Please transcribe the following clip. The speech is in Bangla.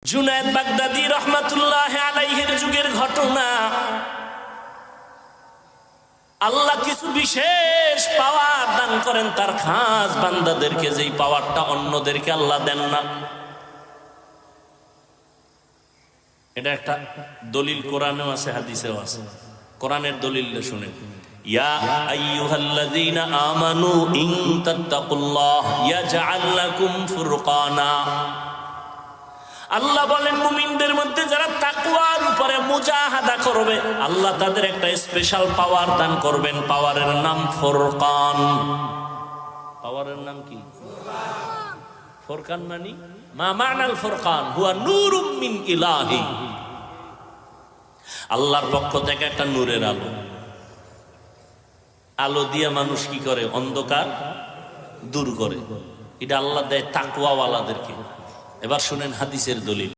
জুনায়েদ বাগদাদী রহমাতুল্লাহ আলাইহির যুগের ঘটনা। আল্লাহ কিছু বিশেষ পাওয়ার দান করেন তার খাস বান্দাদেরকে, যেই পাওয়ারটা অন্যদেরকে আল্লাহ দেন না। এটা একটা দলিল কোরআনেও আছে, হাদিসেও আছে। কোরআনের দলিলটা শুনেন, ইয়া আইয়ুহাল্লাযীনা আমানু ইন তাত্তাকুল্লাহ ইয়াজআল লাকুম ফুরকানা। আল্লাহ বলেন মুমিনদের মধ্যে যারা তাকওয়ার উপরে মুজাহাদা করবে আল্লাহ তাদের একটা স্পেশাল পাওয়ার দান করবেন। পাওয়ারের নাম ফুরকান। পাওয়ারের নাম কি? ফুরকান মানে মা মানাল ফুরকান হুয়া নূরুম মিন ইলাহি। আল্লাহর পক্ষ থেকে একটা নূরের আলো। আলো দিয়ে মানুষ কি করে? অন্ধকার দূর করে। এটা আল্লাহ দেয় তাকওয়াওয়ালাদেরকে। এবার শুনেন হাদিসের দলিল।